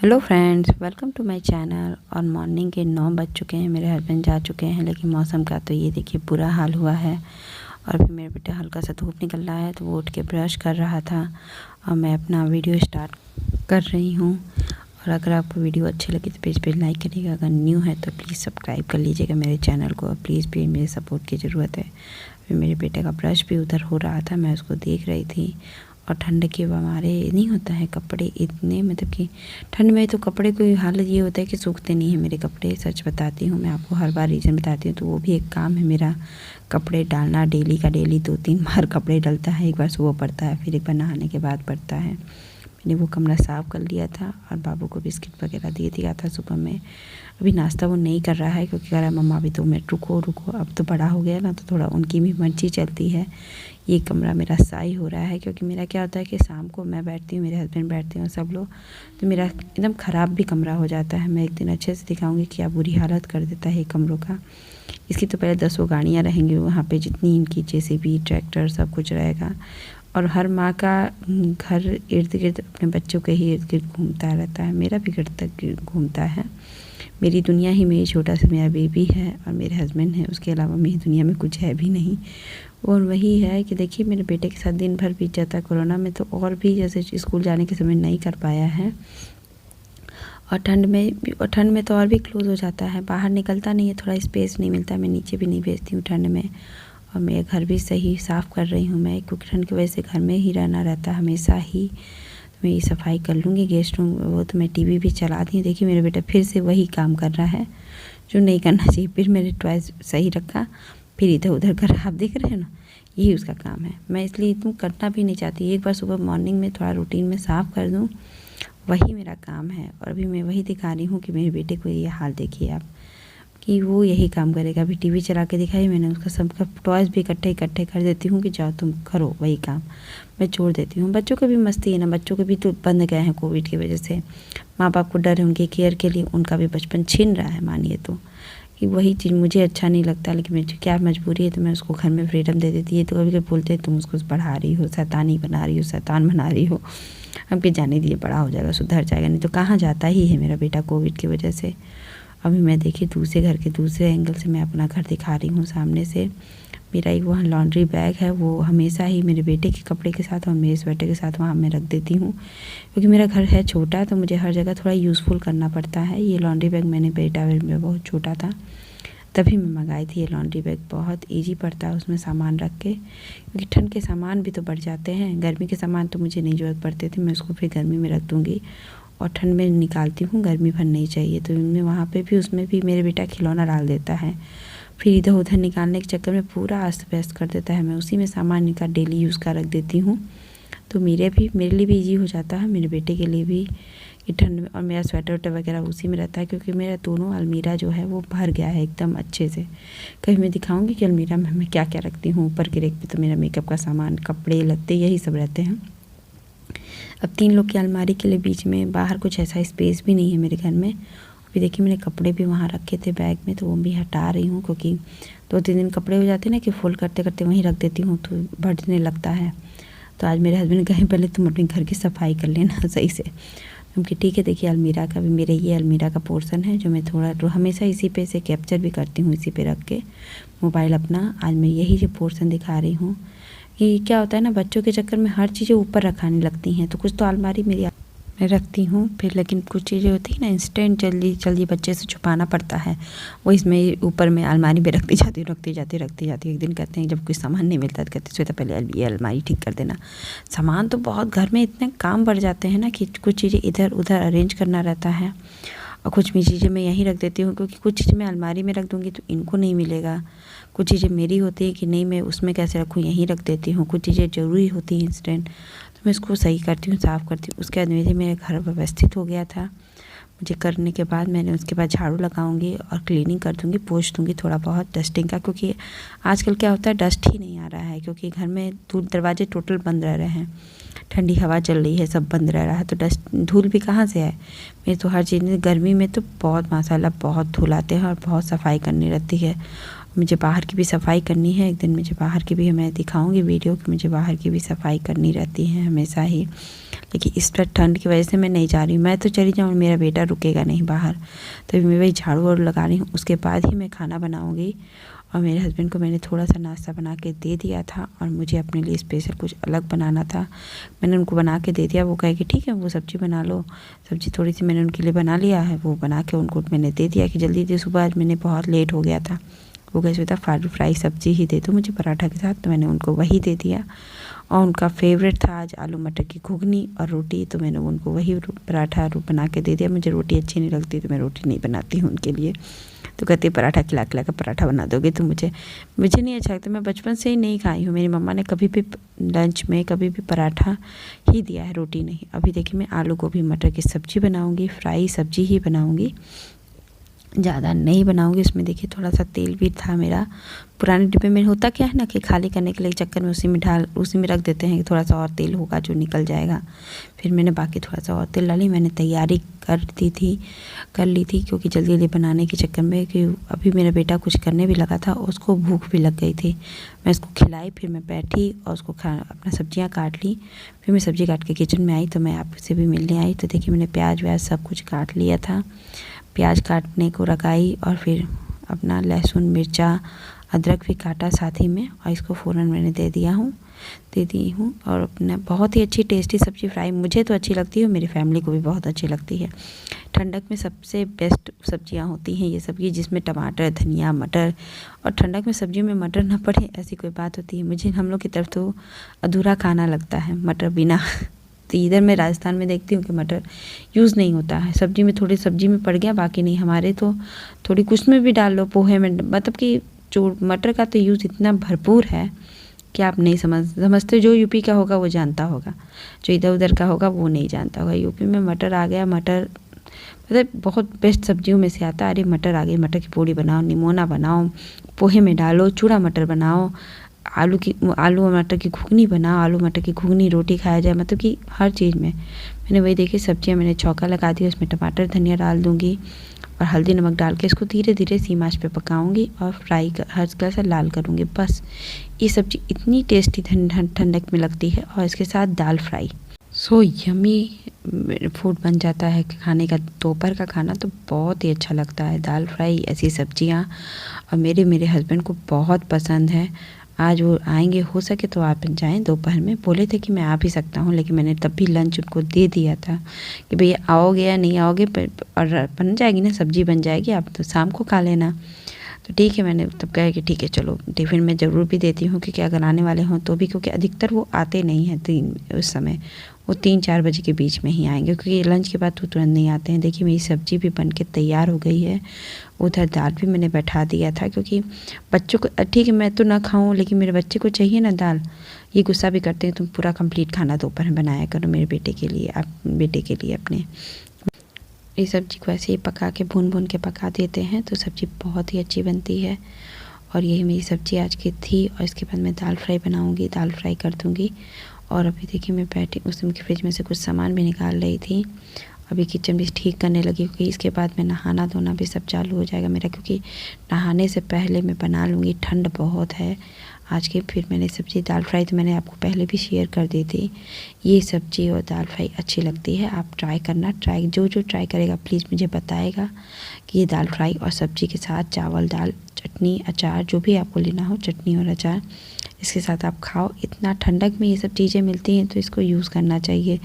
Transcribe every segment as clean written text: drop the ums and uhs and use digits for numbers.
Hello friends, welcome to my channel. और morning के 9 बज चुके हैं। मेरे हस्बैंड जा चुके हैं, लेकिन मौसम का तो ये देखिए बुरा हाल हुआ है। और फिर मेरे बेटा हल्का सा धूप निकल रहा है तो वो उठ के ब्रश कर रहा था और मैं अपना वीडियो स्टार्ट कर रही हूँ। और अगर आपको वीडियो अच्छी लगी तो प्लीज़ लाइक करिएगा, अगर न्यू है तो प्लीज़ सब्सक्राइब कर लीजिएगा मेरे चैनल को। प्लीज़ मेरे सपोर्ट की ज़रूरत है। फिर मेरे बेटे का ब्रश भी उधर हो रहा था, मैं उसको देख रही थी। और ठंड के मारे नहीं होता है कपड़े इतने, मतलब कि ठंड में तो कपड़े कोई हालत ये होता है कि सूखते नहीं हैं मेरे कपड़े। सच बताती हूँ, मैं आपको हर बार रीज़न बताती हूँ। तो वो भी एक काम है मेरा, कपड़े डालना डेली का डेली। 2-3 बार कपड़े डलता है, एक बार सुबह पड़ता है, फिर एक बार नहाने के बाद पड़ता है। मैंने वो कमरा साफ़ कर लिया था और बाबू को बिस्किट वगैरह दे दिया था सुबह में। अभी नाश्ता वो नहीं कर रहा है क्योंकि कह रहा है मम्मा अभी 2 मिनट रुको रुको। अब तो बड़ा हो गया ना, तो थोड़ा उनकी भी मर्जी चलती है। ये कमरा मेरा साई हो रहा है क्योंकि मेरा क्या होता है कि शाम को मैं बैठती हूँ, मेरे हस्बैंड बैठते हैं सब लोग, तो मेरा एकदम ख़राब भी कमरा हो जाता है। मैं एक दिन अच्छे से दिखाऊंगी क्या बुरी हालत कर देता है कमरों का। इसकी तो पहले 10 गाड़ियाँ रहेंगी वहाँ पे, जितनी इनकी जेसीबी ट्रैक्टर सब कुछ रहेगा। और हर माँ का घर इर्द गिर्द अपने बच्चों के ही इर्द गिर्द घूमता रहता है। मेरा भी घर तक घूमता है। मेरी दुनिया ही मेरी छोटा सा मेरा बेबी है और मेरे हस्बैंड है, उसके अलावा मेरी दुनिया में कुछ है भी नहीं। और वही है कि देखिए मेरे बेटे के साथ दिन भर बीत जाता है। कोरोना में तो और भी, जैसे स्कूल जाने के समय नहीं कर पाया है। और ठंड में तो और भी क्लोज़ हो जाता है, बाहर निकलता नहीं है, थोड़ा स्पेस नहीं मिलता है। मैं नीचे भी नहीं भेजती हूँ ठंड में। और मैं घर भी सही साफ़ कर रही हूँ मैं, क्योंकि ठंड की वजह से घर में ही रहना रहता है हमेशा ही। तो मैं ये सफाई कर लूँगी गेस्ट रूम। वो तो मैं टीवी भी चला दी हूँ। देखिए मेरा बेटा फिर से वही काम कर रहा है जो नहीं करना चाहिए। फिर मैंने टॉयज सही रखा, फिर इधर उधर कर। आप देख रहे हैं ना, यही उसका काम है। मैं इसलिए इतना करना भी नहीं चाहती। एक बार सुबह मॉर्निंग में थोड़ा रूटीन में साफ़ कर दूँ, वही मेरा काम है। और अभी मैं वही दिखा रही हूँ कि मेरे बेटे को ये हाल देखिए आप, कि वो यही काम करेगा। अभी टीवी चला के दिखाई मैंने उसका, सबका टॉयज़ भी इकट्ठे इकट्ठे कर देती हूँ कि जाओ तुम करो वही काम, मैं छोड़ देती हूँ। बच्चों को भी मस्ती है ना, बच्चों को भी तो बंद गए हैं कोविड की वजह से। माँ बाप को डर है उनकी केयर के लिए, उनका भी बचपन छीन रहा है मानिए तो। कि वही चीज़ मुझे अच्छा नहीं लगता, लेकिन मुझे क्या मजबूरी है, तो मैं उसको घर में फ्रीडम दे देती है। तो कभी कभी बोलते हैं तुम उसको पढ़ा रही हो, शैतानी बना रही हो, शैतान बना रही हो। हम के जाने दिए, बड़ा हो जाएगा सुधर जाएगा, नहीं तो कहाँ जाता ही है मेरा बेटा कोविड की वजह से। अभी मैं देखिए दूसरे घर के दूसरे एंगल से मैं अपना घर दिखा रही हूँ सामने से। मेरा एक वहाँ लॉन्ड्री बैग है, वो हमेशा ही मेरे बेटे के कपड़े के साथ और मेरे स्वेटर के साथ वहाँ मैं रख देती हूँ, क्योंकि मेरा घर है छोटा, तो मुझे हर जगह थोड़ा यूज़फुल करना पड़ता है। ये लॉन्ड्री बैग मैंने बेटा में बहुत छोटा था तभी मैं मंगाई थी। ये लॉन्ड्री बैग बहुत ईजी पड़ता है उसमें सामान रख के, क्योंकि ठंड के सामान भी तो बढ़ जाते हैं। गर्मी के सामान तो मुझे नहीं ज़रूरत पड़ते थे, मैं उसको फिर गर्मी में रख दूँगी और ठंड में निकालती हूँ, गर्मी भर नहीं चाहिए। तो इनमें वहाँ पे भी, उसमें भी मेरे बेटा खिलौना डाल देता है, फिर इधर उधर निकालने के चक्कर में पूरा अस्त व्यस्त कर देता है। मैं उसी में सामान निकाल डेली यूज़ का रख देती हूँ, तो मेरे लिए भी ईजी हो जाता है, मेरे बेटे के लिए भी कि ठंड में। और मेरा स्वेटर वेटर वगैरह उसी में रहता है, क्योंकि मेरा दोनों अलमीरा जो है वो भर गया है एकदम अच्छे से। कभी मैं दिखाऊंगी कि अलमीरा में मैं क्या क्या रखती हूँ। ऊपर के रेक पे तो मेरा मेकअप का सामान, कपड़े लत्ते यही सब रहते हैं। अब 3 लोग की अलमारी के लिए बीच में बाहर कुछ ऐसा स्पेस भी नहीं है मेरे घर में। अभी देखिए मैंने कपड़े भी वहाँ रखे थे बैग में, तो वो भी हटा रही हूँ, क्योंकि 2-3 दिन कपड़े हो जाते हैं ना कि फोल्ड करते करते वहीं रख देती हूँ तो बढ़ने लगता है। तो आज मेरे हस्बैंड कहे पहले तुम अपने घर की सफाई कर लेना सही से। क्योंकि ठीक है, देखिए अलमीरा का भी, मेरे ये अलमीरा का पोर्शन है जो मैं थोड़ा तो हमेशा इसी पे से कैप्चर भी करती हूँ, इसी पे रख के मोबाइल अपना। आज मैं यही जो पोर्शन दिखा रही हूँ कि क्या होता है ना, बच्चों के चक्कर में हर चीज़ें ऊपर रखाने लगती हैं। तो कुछ तो अलमारी मेरी मैं रखती हूँ फिर, लेकिन कुछ चीज़ें होती हैं ना इंस्टेंट जल्दी जल्दी बच्चे से छुपाना पड़ता है, वो इसमें ऊपर में अलमारी में रखती जाती एक दिन कहते हैं जब कोई सामान नहीं मिलता तो कहते श्वेता पहले ये अलमारी ठीक कर देना। सामान तो बहुत, घर में इतने काम बढ़ जाते हैं ना कि कुछ चीज़ें इधर उधर अरेंज करना रहता है। और कुछ भी चीज़ें मैं यहीं रख देती हूँ, क्योंकि कुछ चीज़ें मैं अलमारी में रख दूँगी तो इनको नहीं मिलेगा। कुछ चीज़ें मेरी होती है कि नहीं मैं उसमें कैसे रखूँ, यहीं रख देती हूँ। कुछ चीज़ें ज़रूरी होती हैं इंस्टेंट, तो मैं इसको सही करती हूँ, साफ़ करती हूँ। उसके बाद मेरे घर व्यवस्थित हो गया था। मुझे करने के बाद मैंने उसके बाद झाड़ू लगाऊंगी और क्लीनिंग कर दूंगी, पोंछ दूंगी थोड़ा बहुत डस्टिंग का, क्योंकि आजकल क्या होता है डस्ट ही नहीं आ रहा है, क्योंकि घर में दरवाजे टोटल बंद रह रहे हैं, ठंडी हवा चल रही है, सब बंद रह रहा है, तो डस्ट धूल भी कहाँ से आए। मैं तो हर चीज़ में, गर्मी में तो बहुत माशाल्लाह बहुत धूल आते हैं और बहुत सफाई करनी रहती है। मुझे बाहर की भी सफाई करनी है। एक दिन मुझे बाहर की भी मैं दिखाऊंगी वीडियो कि मुझे बाहर की भी सफाई करनी रहती है हमेशा ही। लेकिन इस पर ठंड की वजह से मैं नहीं जा रही हूँ। मैं तो चली जाऊँ, मेरा बेटा रुकेगा नहीं बाहर, तो मैं वही झाड़ू वाड़ू लगा रही हूँ। उसके बाद ही मैं खाना बनाऊँगी। और मेरे हस्बैंड को मैंने थोड़ा सा नाश्ता बना के दे दिया था और मुझे अपने लिए स्पेशल कुछ अलग बनाना था। मैंने उनको बना के दे दिया। वो कहे कि ठीक है वो सब्ज़ी बना लो। सब्ज़ी थोड़ी सी मैंने उनके लिए बना लिया है, वो बना के उनको मैंने दे दिया कि जल्दी जल्दी। सुबह आज मैंने बहुत लेट हो गया था। वो कहे बेटा फ्राई सब्ज़ी ही दे दो मुझे पराठा के साथ, तो मैंने उनको वही दे दिया। और उनका फेवरेट था आज आलू मटर की घुगनी और रोटी, तो मैंने उनको वही पराठा बना के दे दिया। मुझे रोटी अच्छी नहीं लगती तो मैं रोटी नहीं बनाती हूँ उनके लिए। तो कहती है पराठा खिला खिला कर पराठा बना दोगे तो मुझे नहीं अच्छा लगता। मैं बचपन से ही नहीं खाई हूँ। मेरी मम्मा ने कभी भी लंच में कभी भी पराठा ही दिया है, रोटी नहीं। अभी देखिए मैं आलू गोभी मटर की सब्ज़ी बनाऊँगी, फ्राई सब्ज़ी ही बनाऊँगी, ज़्यादा नहीं बनाऊँगी। इसमें देखिए थोड़ा सा तेल भी था मेरा पुराने डिब्बे में। होता क्या है ना कि खाली करने के लिए चक्कर में उसी में रख देते हैं कि थोड़ा सा और तेल होगा जो निकल जाएगा। फिर मैंने बाकी थोड़ा सा और तेल डाली। मैंने तैयारी कर ली थी क्योंकि जल्दी जल्दी बनाने के चक्कर में कि अभी मेरा बेटा कुछ करने भी लगा था, उसको भूख भी लग गई थी। मैं उसको खिलाई, फिर मैं बैठी और उसको अपना सब्जियाँ काट ली। फिर मैं सब्ज़ी काट के किचन में आई तो मैं आपसे भी मिलने आई। तो देखिए मैंने प्याज व्याज सब कुछ काट लिया था। प्याज काटने को लगाई और फिर अपना लहसुन मिर्चा अदरक भी काटा साथ ही में और इसको फ़ौरन मैंने दे दी हूँ। और अपना बहुत ही अच्छी टेस्टी सब्ज़ी फ्राई मुझे तो अच्छी लगती है, मेरी फैमिली को भी बहुत अच्छी लगती है। ठंडक में सबसे बेस्ट सब्जियां होती हैं ये सब्ज़ी जिसमें टमाटर धनिया मटर, और ठंडक में सब्जी में मटर ना पड़े ऐसी कोई बात होती है। मुझे हम लोग की तरफ तो अधूरा खाना लगता है मटर बिना। तो इधर मैं राजस्थान में देखती हूँ कि मटर यूज़ नहीं होता है सब्जी में, थोड़ी सब्जी में पड़ गया बाकी नहीं। हमारे तो थोड़ी कुछ में भी डाल लो, पोहे में, मतलब कि जो मटर का तो यूज़ इतना भरपूर है कि आप नहीं समझते। जो यूपी का होगा वो जानता होगा, जो इधर उधर का होगा वो नहीं जानता होगा। यूपी में मटर आ गया, मटर मतलब बहुत बेस्ट सब्जियों में से आता है। अरे मटर आ गई, मटर की पूड़ी बनाओ, निमोना बनाओ, पोहे में डालो, चूड़ा मटर बनाओ, आलू और मटर की घुगनी बनाओ, आलू मटर की घुगनी रोटी खाया जाए, मतलब कि हर चीज़ में। मैंने वही देखी सब्जियां मैंने चौका लगा दिया, उसमें टमाटर धनिया डाल दूँगी और हल्दी नमक डाल के इसको धीरे धीरे सीम आंच पे पकाऊंगी और फ्राई हल्का सा लाल करूँगी। बस ये सब्ज़ी इतनी टेस्टी ठंडक में लगती है और इसके साथ दाल फ्राई सो यमी फूड बन जाता है खाने का। दोपहर का खाना तो बहुत ही अच्छा लगता है, दाल फ्राई ऐसी सब्जियां। और मेरे हस्बैंड को बहुत पसंद है। आज वो आएंगे, हो सके तो आप जाएं दोपहर में। बोले थे कि मैं आ भी सकता हूँ, लेकिन मैंने तब भी लंच उनको दे दिया था कि भैया आओगे या नहीं आओगे, और बन जाएगी ना सब्ज़ी बन जाएगी, आप तो शाम को खा लेना। तो ठीक है, मैंने तब कहा कि ठीक है चलो टिफ़िन में ज़रूर भी देती हूँ कि अगर आने वाले हों तो भी, क्योंकि अधिकतर वो आते नहीं हैं उस समय, वो 3-4 बजे के बीच में ही आएंगे क्योंकि लंच के बाद तो तुरंत नहीं आते हैं। देखिए मेरी सब्ज़ी भी बन के तैयार हो गई है। उधर दाल भी मैंने बैठा दिया था क्योंकि बच्चों को, ठीक है मैं तो ना खाऊं लेकिन मेरे बच्चे को चाहिए ना दाल। ये गुस्सा भी करते हैं तुम पूरा कंप्लीट खाना दोपहर में बनाया करो मेरे बेटे के लिए, अपने। इस सब्ज़ी को ऐसे ही पका के भून के पका देते हैं तो सब्ज़ी बहुत ही अच्छी बनती है। और यही मेरी सब्ज़ी आज की थी। और इसके बाद मैं दाल फ्राई बनाऊंगी, दाल फ्राई कर दूंगी। और अभी देखिए मैं बैठी उसमें फ्रिज में से कुछ सामान भी निकाल रही थी। अभी किचन भी ठीक करने लगी क्योंकि इसके बाद में नहाना धोना भी सब चालू हो जाएगा मेरा, क्योंकि नहाने से पहले मैं बना लूँगी, ठंड बहुत है आज की। फिर मैंने सब्ज़ी दाल फ्राई तो मैंने आपको पहले भी शेयर कर दी थी। ये सब्ज़ी और दाल फ्राई अच्छी लगती है, आप ट्राई करना। जो ट्राई करेगा प्लीज़ मुझे बताएगा कि ये दाल फ्राई और सब्ज़ी के साथ चावल दाल चटनी अचार जो भी आपको लेना हो, चटनी और अचार, इसके साथ आप खाओ। इतना ठंडक में ये सब चीज़ें मिलती हैं तो इसको यूज़ करना चाहिए।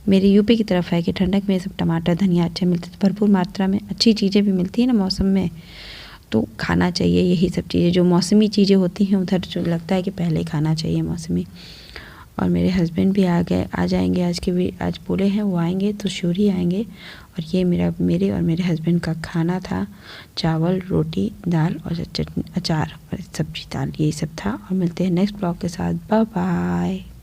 मेरे यूपी की तरफ है कि ठंडक में ये सब टमाटर धनिया अच्छे मिलते हैं, भरपूर मात्रा में अच्छी चीज़ें भी मिलती हैं ना मौसम में, तो खाना चाहिए यही सब चीज़ें। जो मौसमी चीज़ें होती हैं उधर जो लगता है कि पहले खाना चाहिए मौसमी। और मेरे हस्बैंड भी आ जाएंगे आज बोले हैं वो आएंगे तो श्योर ही आएंगे। और ये मेरे और मेरे हस्बैंड का खाना था, चावल रोटी दाल और चटनी अचार और सब्जी दाल, यही सब था। और मिलते हैं नेक्स्ट ब्लॉग के साथ, बाय बाय।